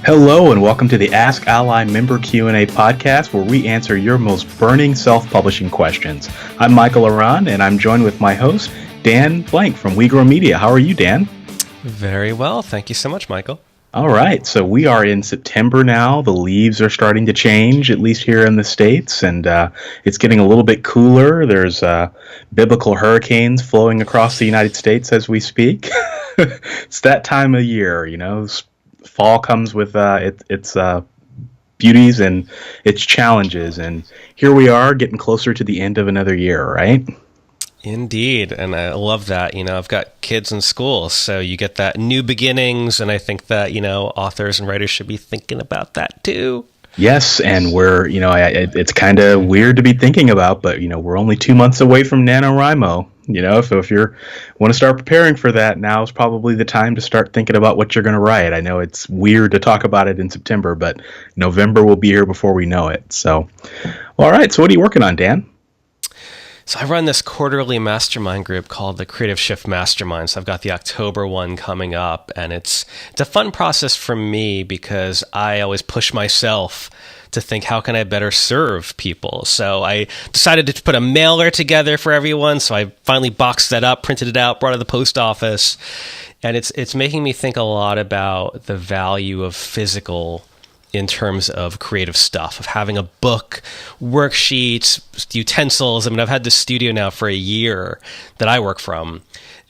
Hello and welcome to the AskALLi Member Q&A podcast where we answer your most burning self-publishing questions. I'm Michael Ronn and I'm joined with my host, Dan Blank from WeGrowMedia. How are you, Dan? Very well. Thank you so much, Michael. All right. So we are in September now. The leaves are starting to change, at least here in the States, and it's getting a little bit cooler. There's biblical hurricanes flowing across the United States as we speak. It's that time of year, you know. Fall comes with its beauties and its challenges, and here we are getting closer to the end of another year, right? Indeed, and I love that. You know, I've got kids in school, so you get that new beginnings, and I think that, you know, authors and writers should be thinking about that too. Yes, and we're, you know, it's kind of weird to be thinking about, but, you know, we're only 2 months away from NaNoWriMo. You know, so if you want to start preparing for that, now is probably the time to start thinking about what you're going to write. I know it's weird to talk about it in September, but November will be here before we know it. So, all right. So what are you working on, Dan? So I run this quarterly mastermind group called the Creative Shift Mastermind. So I've got the October one coming up, and it's a fun process for me because I always push myself to think, how can I better serve people? So I decided to put a mailer together for everyone. So I finally boxed that up, printed it out, brought it to the post office. And it's making me think a lot about the value of physical in terms of creative stuff, of having a book, worksheets, utensils. I mean, I've had this studio now for a year that I work from.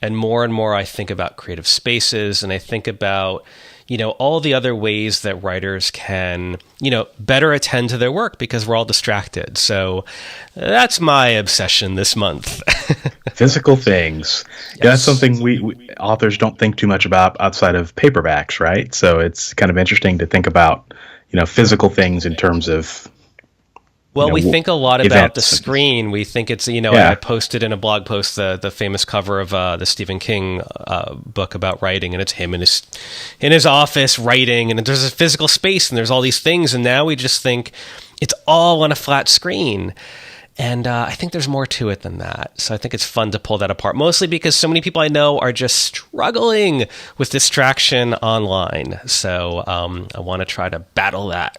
And more I think about creative spaces, and I think about, you know, all the other ways that writers can, you know, better attend to their work because we're all distracted. So that's my obsession this month. Physical things. Yes. Yeah, that's something we authors don't think too much about outside of paperbacks, right? So it's kind of interesting to think about, you know, physical things in terms of, well, we think a lot about the screen. We think it's, you know, yeah. I posted in a blog post the famous cover of the Stephen King book about writing, and it's him in his office writing, and there's a physical space, and there's all these things, and now we just think it's all on a flat screen. And I think there's more to it than that. So I think it's fun to pull that apart, mostly because so many people I know are just struggling with distraction online. So I want to try to battle that.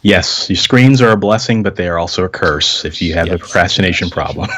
Yes, your screens are a blessing, but they are also a curse if you have a procrastination problem.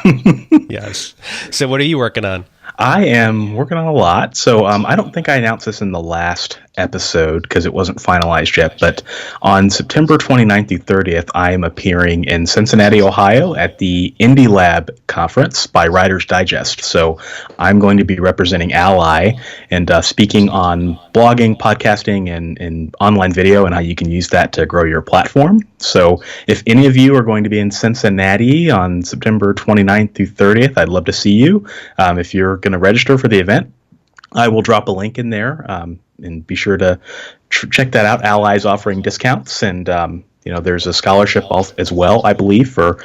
Yes. So what are you working on? I am working on a lot. So I don't think I announced this in the last episode because it wasn't finalized yet, but on September 29th through 30th, I am appearing in Cincinnati, Ohio at the Indie Lab conference by Writer's Digest. So I'm going to be representing ALLi and speaking on blogging, podcasting, and online video and how you can use that to grow your platform. So if any of you are going to be in Cincinnati on September 29th through 30th, I'd love to see you. If you're going to register for the event, I will drop a link in there, and be sure to check that out. ALLi is offering discounts, and you know, there's a scholarship as well, I believe, for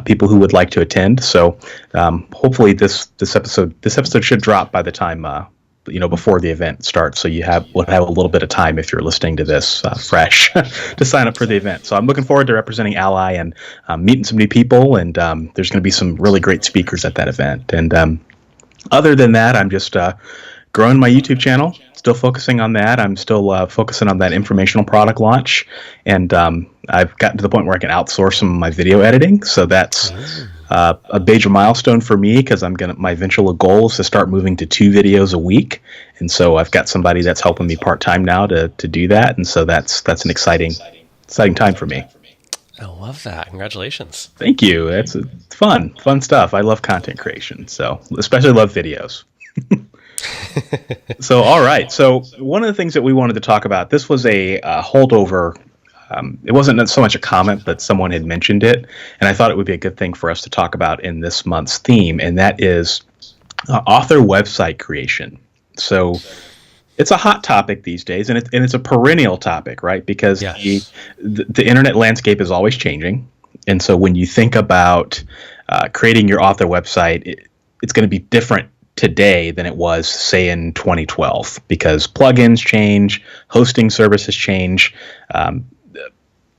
people who would like to attend. So hopefully this episode should drop by the time you know, before the event starts, so you will have a little bit of time if you're listening to this fresh to sign up for the event. So I'm looking forward to representing ALLi and meeting some new people, and there's going to be some really great speakers at that event. And other than that, I'm just growing my YouTube channel, still focusing on that. I'm still focusing on that informational product launch, and I've gotten to the point where I can outsource some of my video editing. So that's a major milestone for me because my eventual goal is to start moving to 2 videos a week, and so I've got somebody that's helping me part-time now to do that, and so that's an exciting time for me. I love that. Congratulations. Thank you. It's fun stuff. I love content creation, so especially love videos. So, all right. So one of the things that we wanted to talk about, this was a holdover. It wasn't so much a comment, but someone had mentioned it, and I thought it would be a good thing for us to talk about in this month's theme, and that is author website creation. So it's a hot topic these days, and it's a perennial topic, right? Because yes, the internet landscape is always changing, and so when you think about creating your author website, it's going to be different today than it was, say, in 2012, because plugins change, hosting services change,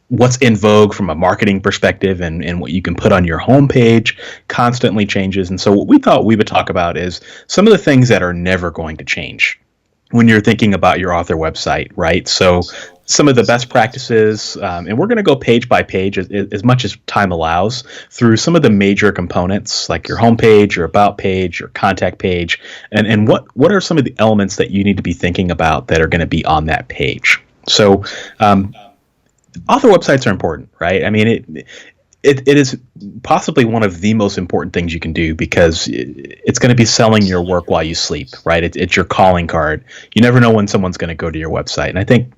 what's in vogue from a marketing perspective and what you can put on your homepage constantly changes. And so what we thought we would talk about is some of the things that are never going to change when you're thinking about your author website, right? So some of the best practices, and we're going to go page by page as much as time allows through some of the major components like your homepage, your about page, your contact page, and what are some of the elements that you need to be thinking about that are going to be on that page. So author websites are important, right? I mean, it is possibly one of the most important things you can do because it's going to be selling your work while you sleep, right? It's your calling card. You never know when someone's going to go to your website. And I think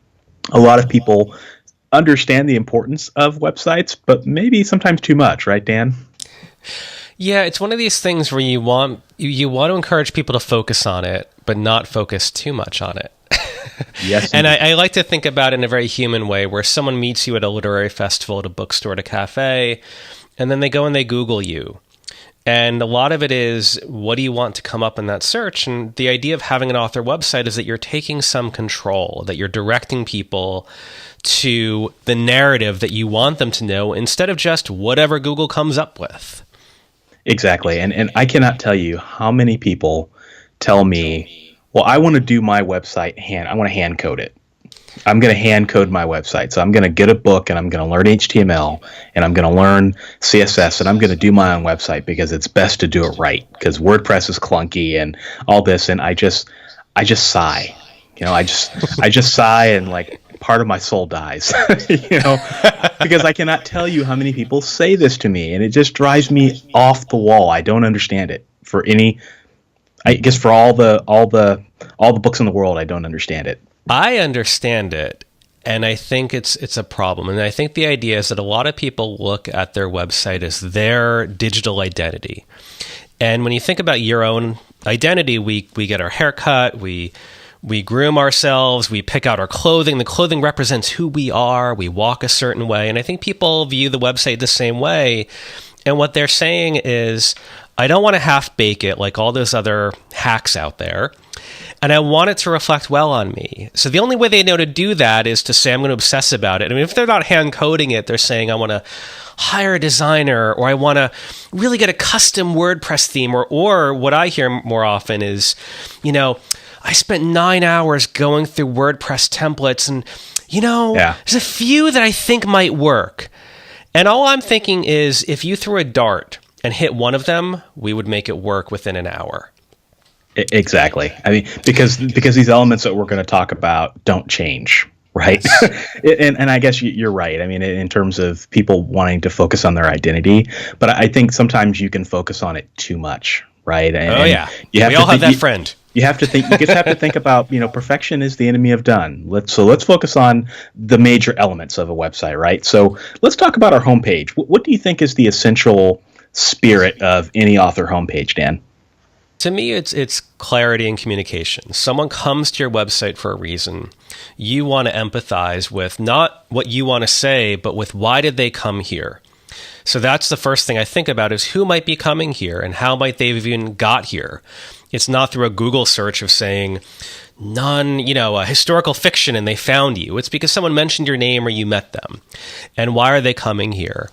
a lot of people understand the importance of websites, but maybe sometimes too much, right, Dan? Yeah, it's one of these things where you want to encourage people to focus on it, but not focus too much on it. Yes, and I like to think about it in a very human way, where someone meets you at a literary festival, at a bookstore, at a cafe, and then they go and they Google you. And a lot of it is, what do you want to come up in that search? And the idea of having an author website is that you're taking some control, that you're directing people to the narrative that you want them to know instead of just whatever Google comes up with. Exactly. And I cannot tell you how many people tell me, well, I want to do my website I want to hand code it. I'm going to hand code my website. So I'm going to get a book and I'm going to learn HTML and I'm going to learn CSS and I'm going to do my own website because it's best to do it right because WordPress is clunky and all this. And I just sigh, I just sigh and like part of my soul dies, because I cannot tell you how many people say this to me and it just drives me off the wall. I don't understand it I guess for all the books in the world, I don't understand it. I understand it, and I think it's a problem. And I think the idea is that a lot of people look at their website as their digital identity. And when you think about your own identity, we get our hair cut, we groom ourselves, we pick out our clothing. The clothing represents who we are. We walk a certain way. And I think people view the website the same way. And what they're saying is, I don't want to half bake it like all those other hacks out there. And I want it to reflect well on me. So the only way they know to do that is to say, I'm going to obsess about it. I mean, if they're not hand coding it, they're saying, I want to hire a designer, or I want to really get a custom WordPress theme, or what I hear more often is, I spent 9 hours going through WordPress templates and, there's a few that I think might work. And all I'm thinking is, if you threw a dart and hit one of them, we would make it work within an hour. Exactly. I mean, because these elements that we're going to talk about don't change, right? and I guess you're right. I mean, in terms of people wanting to focus on their identity, but I think sometimes you can focus on it too much, right? And we all have that friend. You have to think. You just have to think about, perfection is the enemy of done. Let's focus on the major elements of a website, right? So let's talk about our homepage. What do you think is the essential spirit of any author homepage, Dan? To me, it's clarity and communication. Someone comes to your website for a reason. You want to empathize with not what you want to say, but with why did they come here? So that's the first thing I think about, is who might be coming here and how might they have even got here. It's not through a Google search of saying historical fiction and they found you. It's because someone mentioned your name or you met them. And why are they coming here?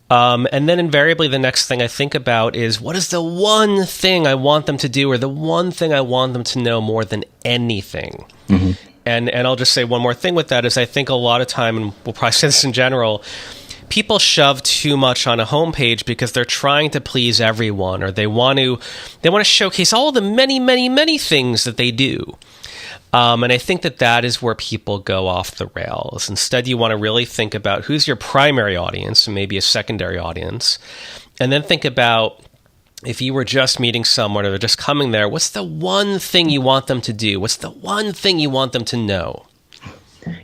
And then invariably the next thing I think about is, what is the one thing I want them to do, or the one thing I want them to know more than anything? Mm-hmm. And I'll just say one more thing with that is, I think a lot of time, and we'll probably say this in general, people shove too much on a homepage because they're trying to please everyone, or they want to showcase all the many, many, many things that they do. And I think that is where people go off the rails. Instead, you want to really think about who's your primary audience and maybe a secondary audience. And then think about, if you were just meeting someone or they're just coming there, what's the one thing you want them to do? What's the one thing you want them to know?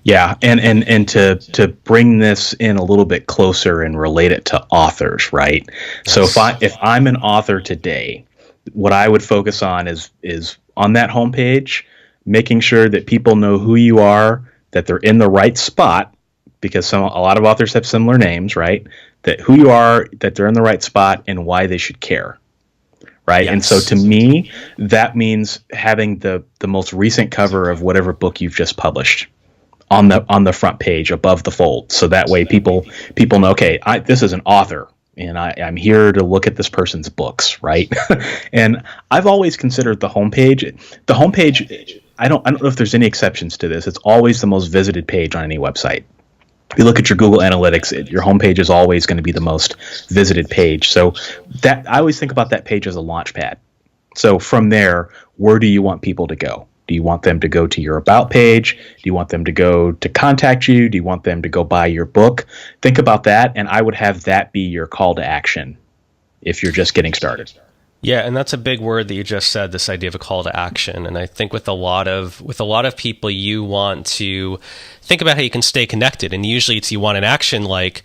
Yeah, and to bring this in a little bit closer and relate it to authors, right? Yes. So if I'm an author today, what I would focus on is on that homepage, making sure that people know who you are, that they're in the right spot, because a lot of authors have similar names, right? That who you are, that they're in the right spot, and why they should care, right? Yes. And so to me, that means having the most recent cover of whatever book you've just published on the front page above the fold, so that way people know, okay, this is an author, and I'm here to look at this person's books, right? And I've always considered the homepage. I don't know if there's any exceptions to this. It's always the most visited page on any website. If you look at your Google Analytics, your homepage is always going to be the most visited page. So that I always think about that page as a launch pad. So from there, where do you want people to go? Do you want them to go to your About page? Do you want them to go to contact you? Do you want them to go buy your book? Think about that, and I would have that be your call to action if you're just getting started. Yeah, and that's a big word that you just said, this idea of a call to action. And I think with a lot of people, you want to think about how you can stay connected. And usually it's you want an action like,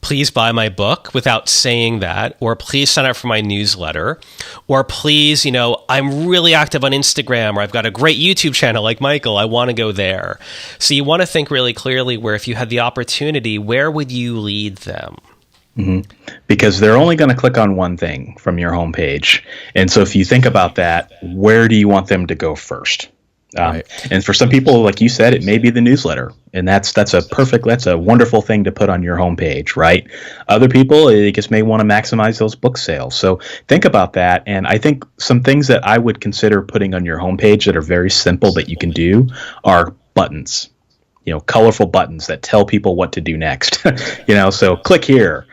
please buy my book without saying that, or please sign up for my newsletter, or please, I'm really active on Instagram, or I've got a great YouTube channel like Michael, I want to go there. So you want to think really clearly where if you had the opportunity, where would you lead them? Mm-hmm. Because they're only going to click on one thing from your homepage. And so if you think about that, where do you want them to go first? Right. And for some people, like you said, it may be the newsletter. And that's a wonderful thing to put on your homepage, right? Other people, they just may want to maximize those book sales. So think about that. And I think some things that I would consider putting on your homepage that are very simple that you can do are buttons. Colorful buttons that tell people what to do next. So click here.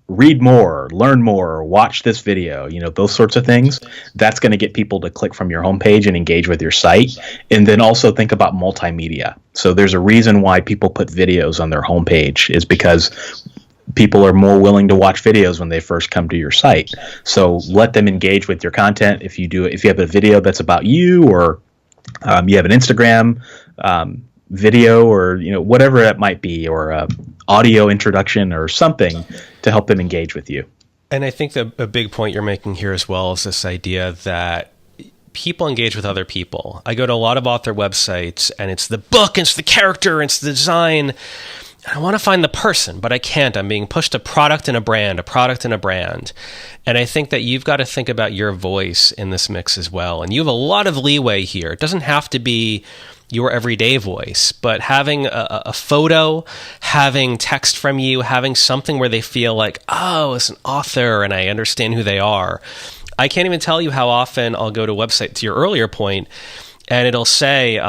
Read more, learn more, watch this video, those sorts of things. That's going to get people to click from your homepage and engage with your site. And then also think about multimedia. So there's a reason why people put videos on their homepage is because people are more willing to watch videos when they first come to your site. So let them engage with your content. If you have a video that's about you, or you have an Instagram video, or whatever it might be, or a audio introduction or something to help them engage with you. And I think that a big point you're making here as well is this idea that people engage with other people. I go to a lot of author websites and it's the book, it's the character, it's the design. I want to find the person, but I can't. I'm being pushed a product and a brand, a product and a brand. And I think that you've got to think about your voice in this mix as well. And you have a lot of leeway here. It doesn't have to be your everyday voice, but having a photo, having text from you, having something where they feel like, oh, it's an author and I understand who they are. I can't even tell you how often I'll go to a website, to your earlier point, and it'll say,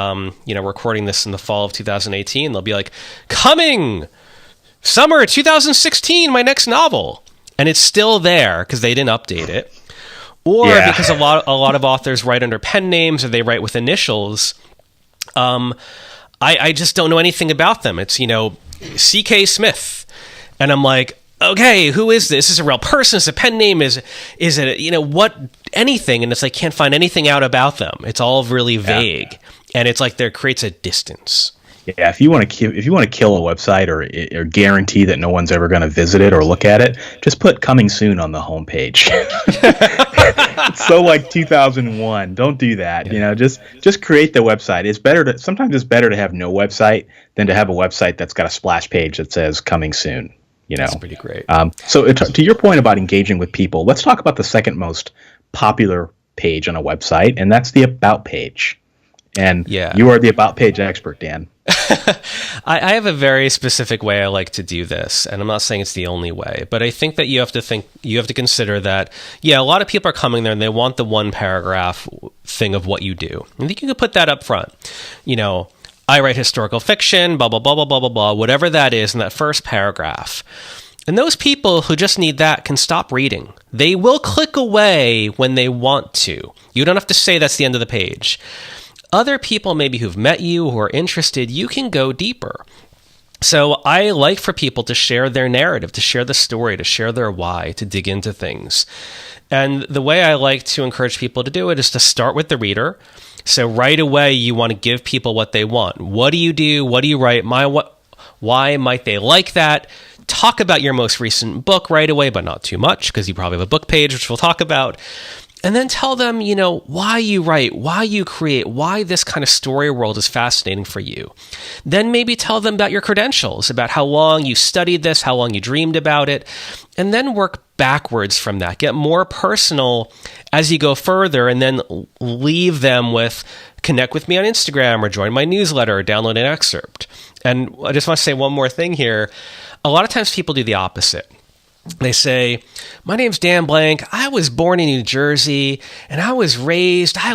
recording this in the fall of 2018, they'll be like, coming summer 2016, my next novel. And it's still there because they didn't update it. Or because a lot of authors write under pen names or they write with initials. I just don't know anything about them. It's, C.K. Smith. And I'm like, okay, who is this? Is it a real person? Is it a pen name? Is it, anything? And it's like, can't find anything out about them. It's all really vague. And it's like there creates a distance. Yeah, if you want to kill a website or guarantee that no one's ever going to visit it or look at it, just put "coming soon" on the homepage. It's so like 2001. Don't do that. Just create the website. Sometimes it's better to have no website than to have a website that's got a splash page that says "coming soon." That's pretty great. So to your point about engaging with people, let's talk about the second most popular page on a website, and that's the About page. And you are the About page expert, Dan. I have a very specific way I like to do this, and I'm not saying it's the only way, but I think that you have to consider that, a lot of people are coming there and they want the one paragraph thing of what you do. I think you can put that up front. I write historical fiction, blah, blah, blah, blah, blah, blah, blah, whatever that is in that first paragraph. And those people who just need that can stop reading. They will click away when they want to. You don't have to say that's the end of the page. Other people maybe who've met you, who are interested, you can go deeper. So I like for people to share their narrative, to share the story, to share their why, to dig into things. And the way I like to encourage people to do it is to start with the reader. So right away, you want to give people what they want. What do you do? What do you write? Why might they like that? Talk about your most recent book right away, but not too much, because you probably have a book page, which we'll talk about. And then tell them, why you write, why you create, why this kind of story world is fascinating for you. Then maybe tell them about your credentials, about how long you studied this, how long you dreamed about it, and then work backwards from that. Get more personal as you go further, and then leave them with, connect with me on Instagram, or join my newsletter, or download an excerpt. And I just want to say one more thing here. A lot of times people do the opposite. They say, my name's Dan Blank. I was born in New Jersey, and I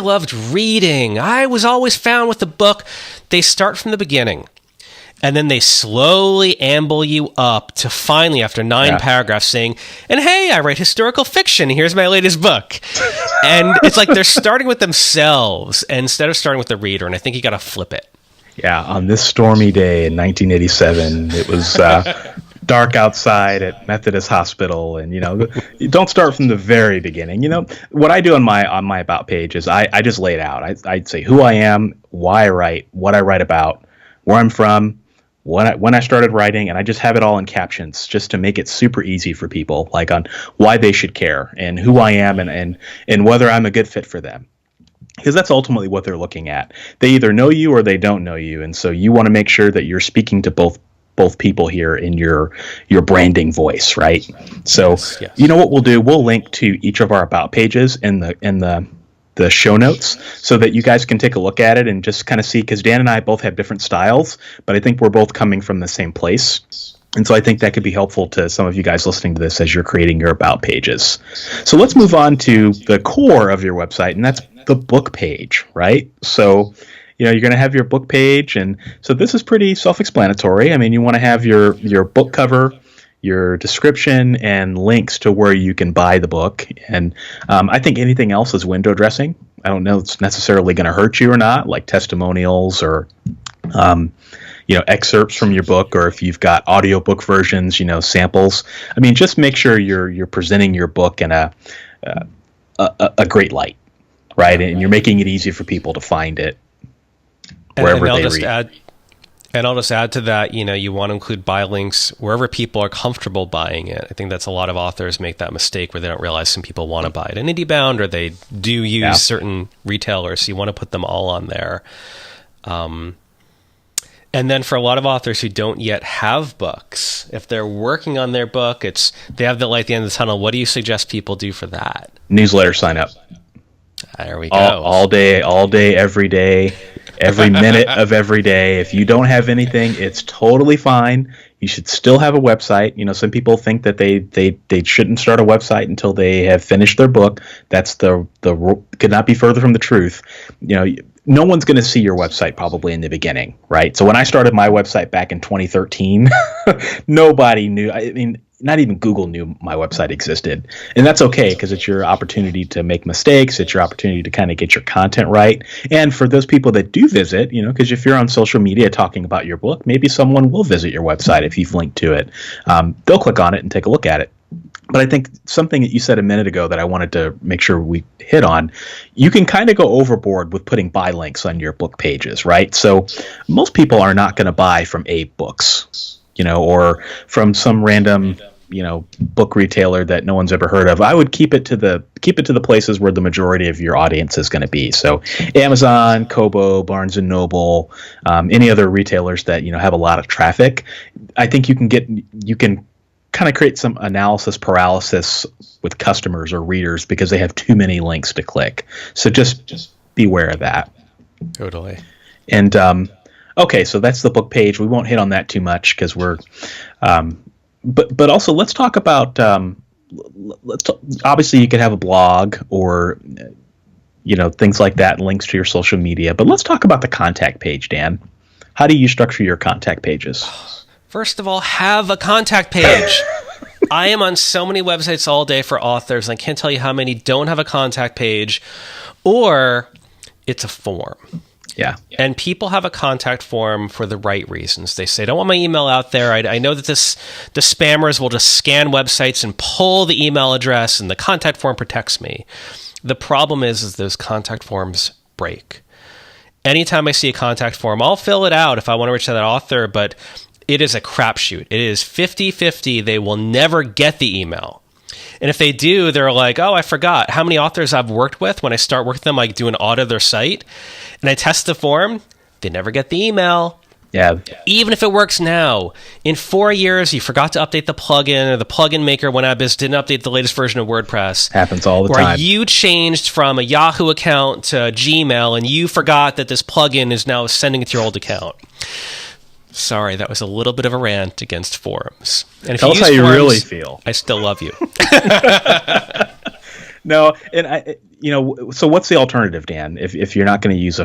loved reading. I was always found with a book. They start from the beginning, and then they slowly amble you up to finally, after 9 paragraphs, saying, and hey, I write historical fiction. Here's my latest book. And it's like they're starting with themselves instead of starting with the reader, and I think you got to flip it. Yeah, on this stormy day in 1987, it was dark outside at Methodist Hospital, and you don't start from the very beginning. What I do on my about page is I just lay it out. I'd say who I am, why I write, what I write about, where I'm from, when I started writing, and I just have it all in captions just to make it super easy for people, like on why they should care and who I am and whether I'm a good fit for them. Because that's ultimately what they're looking at. They either know you or they don't know you, and so you want to make sure that you're speaking to both people here in your branding voice, right? So yes. You know what we'll do? We'll link to each of our about pages in the show notes so that you guys can take a look at it and just kind of see, because Dan and I both have different styles, but I think we're both coming from the same place. And so I think that could be helpful to some of you guys listening to this as you're creating your about pages. So let's move on to the core of your website, and that's the book page, right? So you're going to have your book page, and so this is pretty self-explanatory. I mean, you want to have your book cover, your description, and links to where you can buy the book. And I think anything else is window dressing. I don't know if it's necessarily going to hurt you or not, like testimonials or excerpts from your book, or if you've got audiobook versions, samples. I mean, just make sure you're presenting your book in a great light, right? And you're making it easy for people to find it wherever they read. And I'll just add to that, you want to include buy links wherever people are comfortable buying it. I think that's a lot of authors make that mistake where they don't realize some people want to buy it in IndieBound, or they do use certain retailers. So you want to put them all on there. And then for a lot of authors who don't yet have books, if they're working on their book, they have the light at the end of the tunnel. What do you suggest people do for that? Newsletter sign up. There we go. All day, every day. Every minute of every day. If you don't have anything, it's totally fine. You should still have a website. Some people think that they shouldn't start a website until they have finished their book. That's could not be further from the truth. No one's going to see your website probably in the beginning, right? So when I started my website back in 2013, nobody knew. I mean, not even Google knew my website existed. And that's okay, because it's your opportunity to make mistakes. It's your opportunity to kind of get your content right. And for those people that do visit, because if you're on social media talking about your book, maybe someone will visit your website if you've linked to it. They'll click on it and take a look at it. But I think something that you said a minute ago that I wanted to make sure we hit on, you can kind of go overboard with putting buy links on your book pages, right? So most people are not going to buy from Abe Books, or from some random book retailer that no one's ever heard of. I would keep it to the places where the majority of your audience is going to be. So Amazon, Kobo, Barnes and Noble, any other retailers that have a lot of traffic. I think you can kind of create some analysis paralysis with customers or readers because they have too many links to click. So just beware of that. Totally. And okay, so that's the book page. We won't hit on that too much because we're But also let's talk about obviously you could have a blog or things like that, links to your social media. But let's talk about the contact page, Dan. How do you structure your contact pages? First of all, have a contact page. I am on so many websites all day for authors, and I can't tell you how many don't have a contact page, or it's a form. Yeah. And people have a contact form for the right reasons. They say, I don't want my email out there. I know that the spammers will just scan websites and pull the email address, and the contact form protects me. The problem is those contact forms break. Anytime I see a contact form, I'll fill it out if I want to reach out to that author, but it is a crapshoot. It is 50-50. They will never get the email. And if they do, they're like, oh, I forgot. How many authors I've worked with, when I start working with them, I do an audit of their site, and I test the form, they never get the email. Yeah. Even if it works now, in 4 years, you forgot to update the plugin, or the plugin maker went out of business, didn't update the latest version of WordPress. Happens all the time. Or you changed from a Yahoo account to Gmail, and you forgot that this plugin is now sending it to your old account. Sorry, that was a little bit of a rant against forums. And if Tell us use how you forums, really feel. I still love you. No, and so what's the alternative, Dan? If you're not going to use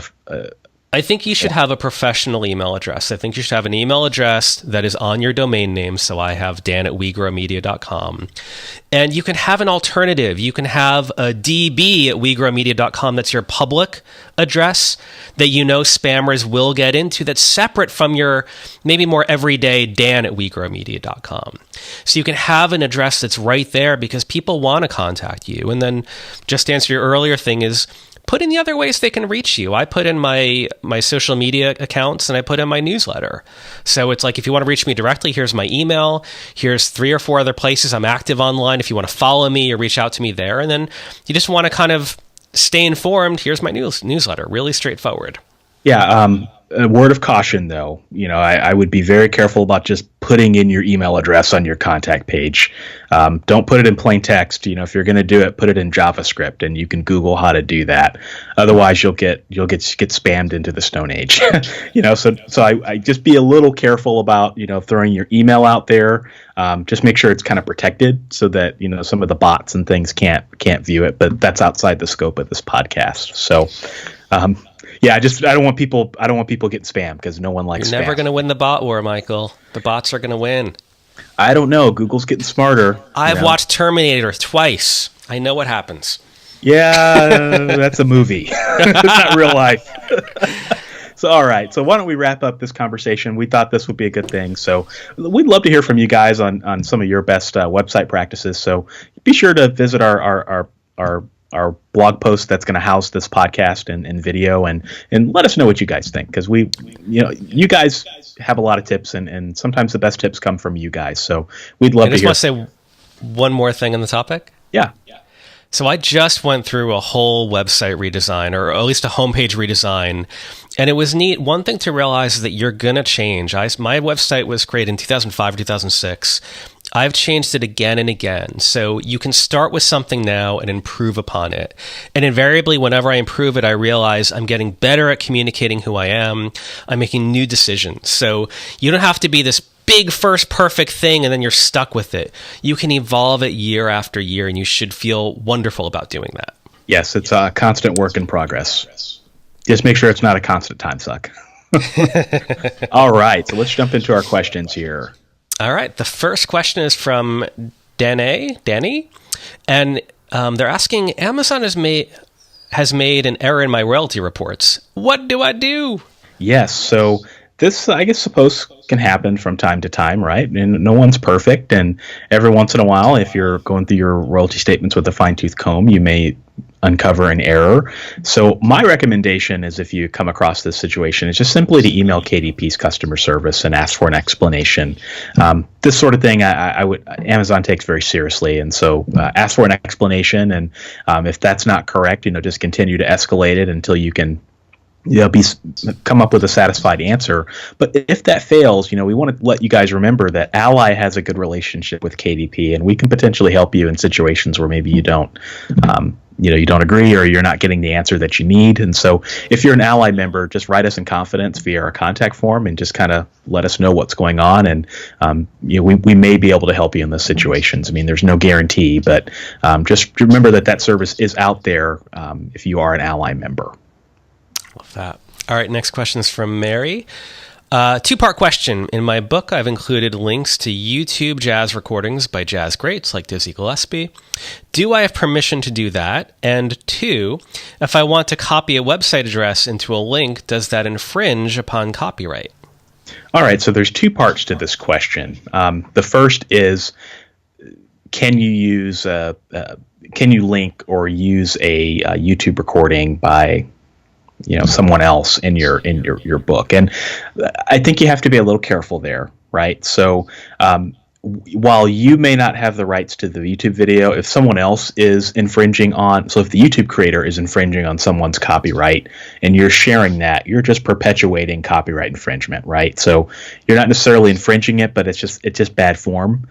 I think you should have a professional email address. I think you should have an email address that is on your domain name. So I have dan@wegrowmedia.com. And you can have an alternative. You can have a db@wegrowmedia.com. That's your public address that spammers will get into, that's separate from your maybe more everyday dan@wegrowmedia.com. So you can have an address that's right there because people want to contact you. And then just to answer your earlier thing is, put in the other ways they can reach you. I put in my social media accounts and I put in my newsletter. So it's like, if you want to reach me directly, here's my email. Here's 3 or 4 other places I'm active online. If you want to follow me or reach out to me there. And then you just want to kind of stay informed, here's my newsletter. Really straightforward. Yeah. A word of caution, though, I would be very careful about just putting in your email address on your contact page. Don't put it in plain text. If you're going to do it, put it in JavaScript, and you can Google how to do that. Otherwise, you'll get spammed into the Stone Age. So I just be a little careful about throwing your email out there. Just make sure it's kind of protected so that some of the bots and things can't view it. But that's outside the scope of this podcast. So. Yeah, I don't want people getting spammed because no one likes spam. You're never going to win the bot war, Michael. The bots are going to win. I don't know. Google's getting smarter. I've watched Terminator twice. I know what happens. Yeah, that's a movie. It's not real life. So, all right. So why don't we wrap up this conversation? We thought this would be a good thing. So we'd love to hear from you guys on some of your best website practices. So be sure to visit our blog post that's going to house this podcast and video, and let us know what you guys think, because you guys have a lot of tips, and sometimes the best tips come from you guys. So we'd love to hear. I just want to say one more thing on the topic. Yeah. So I just went through a whole website redesign, or at least a homepage redesign, and it was neat. One thing to realize is that you're going to change. My website was created in 2005 or 2006. I've changed it again and again. So you can start with something now and improve upon it. And invariably, whenever I improve it, I realize I'm getting better at communicating who I am. I'm making new decisions. So you don't have to be this big first perfect thing and then you're stuck with it. You can evolve it year after year, and you should feel wonderful about doing that. Yes, it's a constant work in progress. Just make sure it's not a constant time suck. All right, so let's jump into our questions here. All right. The first question is from Danny, and they're asking, Amazon has made an error in my royalty reports. What do I do? Yes. So this, I guess, can happen from time to time, right? And no one's perfect. And every once in a while, if you're going through your royalty statements with a fine-tooth comb, you may uncover an error. So my recommendation is, if you come across this situation, is just simply to email KDP's customer service and ask for an explanation. This sort of thing, Amazon takes very seriously, and so ask for an explanation. And if that's not correct, just continue to escalate it until you can come up with a satisfied answer. But if that fails, we want to let you guys remember that ALLi has a good relationship with KDP, and we can potentially help you in situations where maybe you don't agree, or you're not getting the answer that you need. And so if you're an ALLi member, just write us in confidence via our contact form and just kind of let us know what's going on. And we may be able to help you in those situations. I mean, there's no guarantee, but just remember that service is out there if you are an ALLi member. Love that. All right, next question is from Mary. Two-part question. In my book, I've included links to YouTube jazz recordings by jazz greats like Dizzy Gillespie. Do I have permission to do that? And 2, if I want to copy a website address into a link, does that infringe upon copyright? All right, so there's 2 parts to this question. The first is, can you link or use a YouTube recording by someone else in your book? And I think you have to be a little careful there, right? So while you may not have the rights to the YouTube video, if someone else is infringing so if the YouTube creator is infringing on someone's copyright and you're sharing that, you're just perpetuating copyright infringement, right? So you're not necessarily infringing it, but it's just bad form.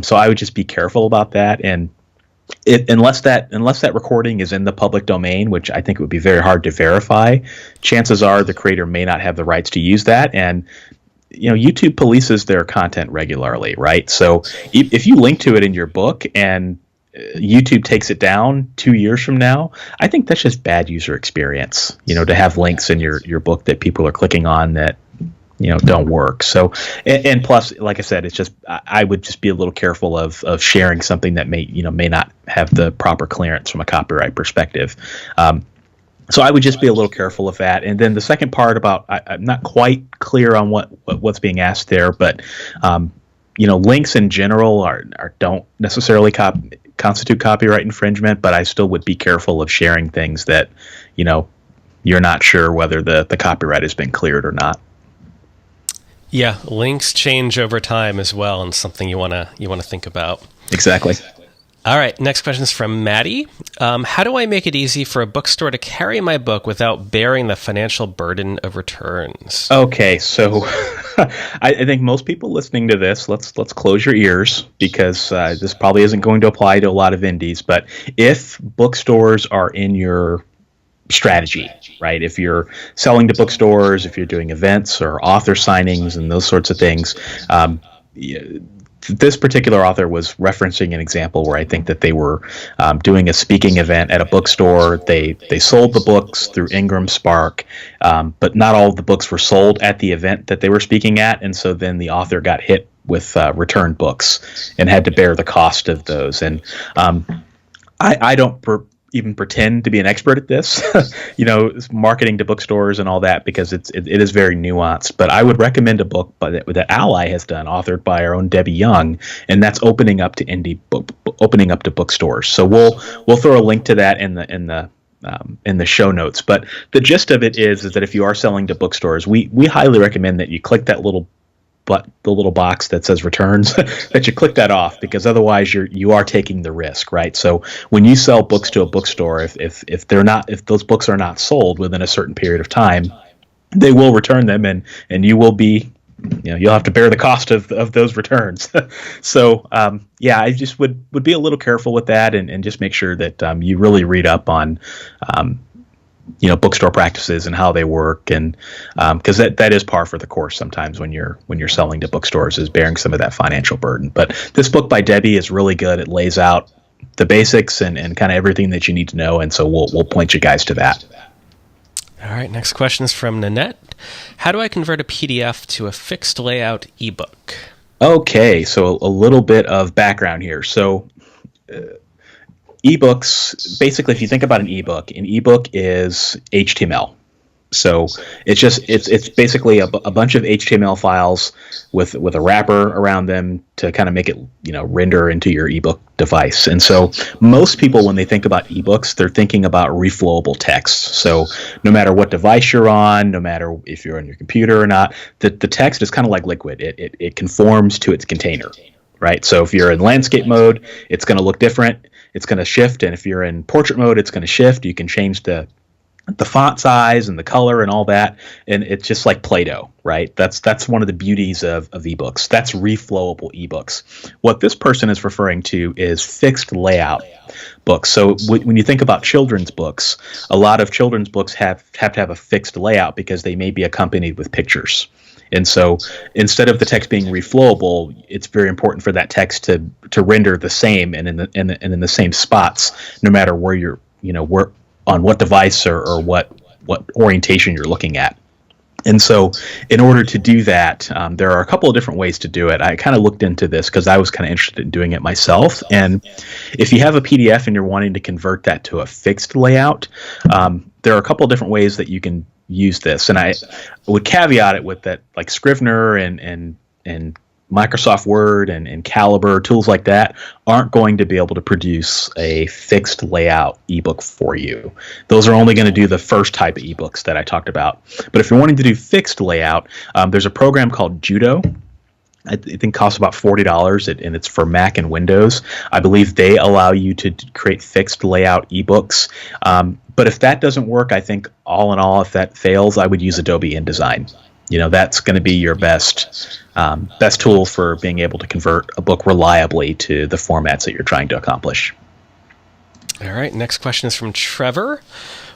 So I would just be careful about that. And unless that recording is in the public domain, which I think it would be very hard to verify, chances are the creator may not have the rights to use that. And YouTube polices their content regularly, right? So if you link to it in your book and YouTube takes it down 2 years from now, I think that's just bad user experience, to have links in your book that people are clicking on that, don't work. So, and plus, like I said, it's just, I would just be a little careful of sharing something that may not have the proper clearance from a copyright perspective. So I would just be a little careful of that. And then the second part about, I'm not quite clear on what's being asked there, but links in general don't necessarily constitute copyright infringement, but I still would be careful of sharing things that, you're not sure whether the copyright has been cleared or not. Yeah, links change over time as well, and something you wanna think about. Exactly. All right, next question is from Maddie. How do I make it easy for a bookstore to carry my book without bearing the financial burden of returns? Okay, so I think most people listening to this, let's close your ears, because this probably isn't going to apply to a lot of indies. But if bookstores are in your strategy, right? If you're selling to bookstores, if you're doing events or author signings and those sorts of things, this particular author was referencing an example where I think that they were doing a speaking event at a bookstore. They sold the books through Ingram Spark, but not all of the books were sold at the event that they were speaking at, and so then the author got hit with returned books and had to bear the cost of those. And I don't even pretend to be an expert at this, marketing to bookstores and all that, because it is very nuanced. But I would recommend a book that ALLi has done, authored by our own Debbie Young, and that's opening up to opening up to bookstores. So we'll throw a link to that in the show notes. But the gist of it is that if you are selling to bookstores, we highly recommend that you click that little box that says returns, that you click that off, because otherwise you are taking the risk, right? So when you sell books to a bookstore, if those books are not sold within a certain period of time, they will return them, and you will be, you'll have to bear the cost of those returns. So I just would be a little careful with that, and just make sure that you really read up on bookstore practices and how they work, and because that is par for the course sometimes when you're selling to bookstores, is bearing some of that financial burden. But this book by Debbie is really good. It lays out the basics and kind of everything that you need to know, and so we'll point you guys to that. All right, next question is from Nanette. How do I convert a PDF to a fixed layout ebook? Okay, so a little bit of background here. So ebooks, basically, if you think about an ebook is HTML. So it's basically a bunch of HTML files with a wrapper around them to kind of make it render into your ebook device. And so most people, when they think about ebooks, they're thinking about reflowable text. So no matter what device you're on, no matter if you're on your computer or not, the text is kind of like liquid. It conforms to its container, right? So if you're in landscape mode, it's going to look different. It's going to shift, and if you're in portrait mode, it's going to shift. You can change the font size and the color and all that, and it's just like Play-Doh, right? That's one of the beauties of ebooks. That's reflowable ebooks. What this person is referring to is fixed layout books. So when you think about children's books, a lot of children's books have to have a fixed layout because they may be accompanied with pictures. And so instead of the text being reflowable, it's very important for that text to render the same and in the same spots, no matter where you're, where on what device or what orientation you're looking at. And so in order to do that, there are a couple of different ways to do it. I kind of looked into this because I was kind of interested in doing it myself. And if you have a PDF and you're wanting to convert that to a fixed layout, there are a couple of different ways that you can use this. And I would caveat it with that, like Scrivener and Microsoft Word and Calibre, tools like that, aren't going to be able to produce a fixed layout ebook for you. Those are only going to do the first type of ebooks that I talked about. But if you're wanting to do fixed layout, there's a program called Judo. I think it costs about $40, and it's for Mac and Windows. I believe they allow you to create fixed layout ebooks. But if that doesn't work, I think all in all, if that fails, I would use Adobe InDesign. That's going to be your best tool for being able to convert a book reliably to the formats that you're trying to accomplish. All right, next question is from Trevor.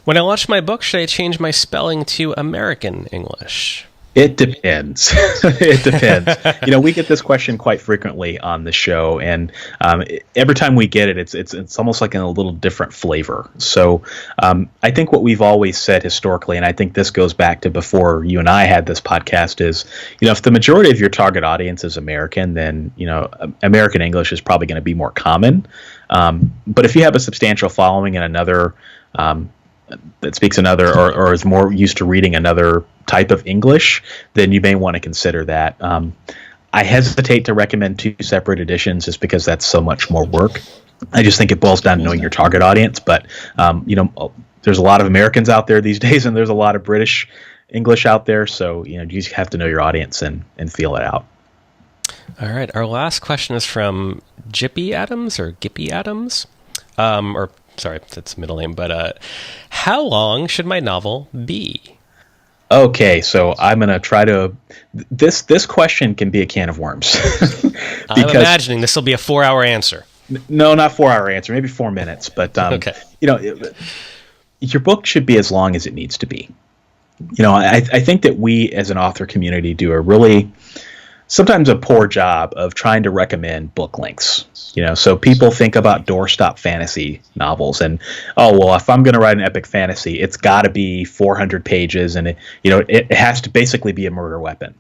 When I launch my book, should I change my spelling to American English? It depends. It depends. We get this question quite frequently on the show, and every time we get it, it's almost like in a little different flavor. So I think what we've always said historically, and I think this goes back to before you and I had this podcast, is if the majority of your target audience is American, then American English is probably going to be more common. But if you have a substantial following in another that speaks another or is more used to reading another type of English, then you may want to consider that. I hesitate to recommend 2 separate editions just because that's so much more work. I just think it boils down to knowing your target audience. But, there's a lot of Americans out there these days, and there's a lot of British English out there. So, you just have to know your audience and feel it out. All right. Our last question is from Gippy Adams or Gippy Adams. Sorry, that's middle name, but how long should my novel be? Okay, so I'm going to try to... This question can be a can of worms. I'm imagining this will be a 4-hour answer. No, not 4-hour answer, maybe 4 minutes. But, okay. Your book should be as long as it needs to be. I think that we as an author community do a really... sometimes a poor job of trying to recommend book lengths. So people think about doorstop fantasy novels and, if I'm going to write an epic fantasy, it's got to be 400 pages and it has to basically be a murder weapon.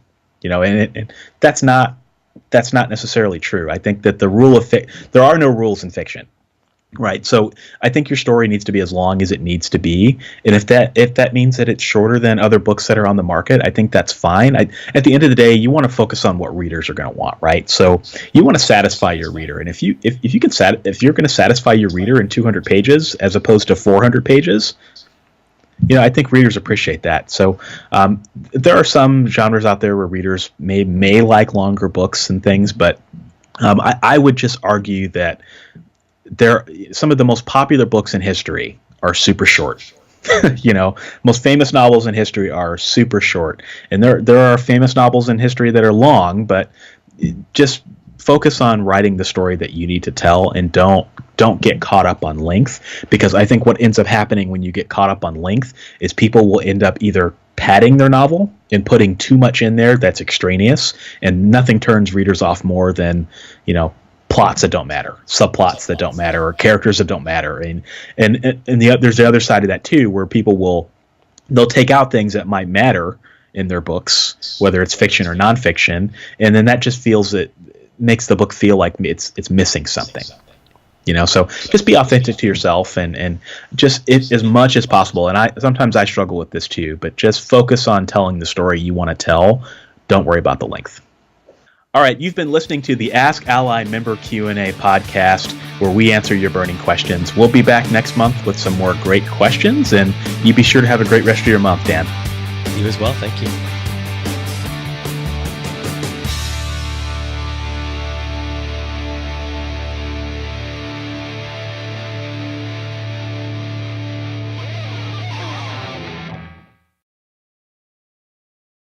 And that's not necessarily true. I think that there are no rules in fiction. Right. So I think your story needs to be as long as it needs to be. And if that means that it's shorter than other books that are on the market, I think that's fine. At the end of the day, you want to focus on what readers are going to want. Right. So you want to satisfy your reader. And if you're going to satisfy your reader in 200 pages as opposed to 400 pages, I think readers appreciate that. So there are some genres out there where readers may like longer books and things. But I would just argue that some of the most popular books in history are super short. Most famous novels in history are super short, and there are famous novels in history that are long. But just focus on writing the story that you need to tell, and don't get caught up on length, because I think what ends up happening when you get caught up on length is people will end up either padding their novel and putting too much in there that's extraneous, and nothing turns readers off more than plots that don't matter, subplots that don't matter, or characters that don't matter, and there's the other side of that too, where they'll take out things that might matter in their books, whether it's fiction or nonfiction, and then that just makes the book feel like it's missing something. So just be authentic to yourself and just as much as possible. And sometimes I struggle with this too, but just focus on telling the story you want to tell. Don't worry about the length. All right, you've been listening to the AskALLi Member Q&A podcast, where we answer your burning questions. We'll be back next month with some more great questions, and you be sure to have a great rest of your month, Dan. You as well. Thank you.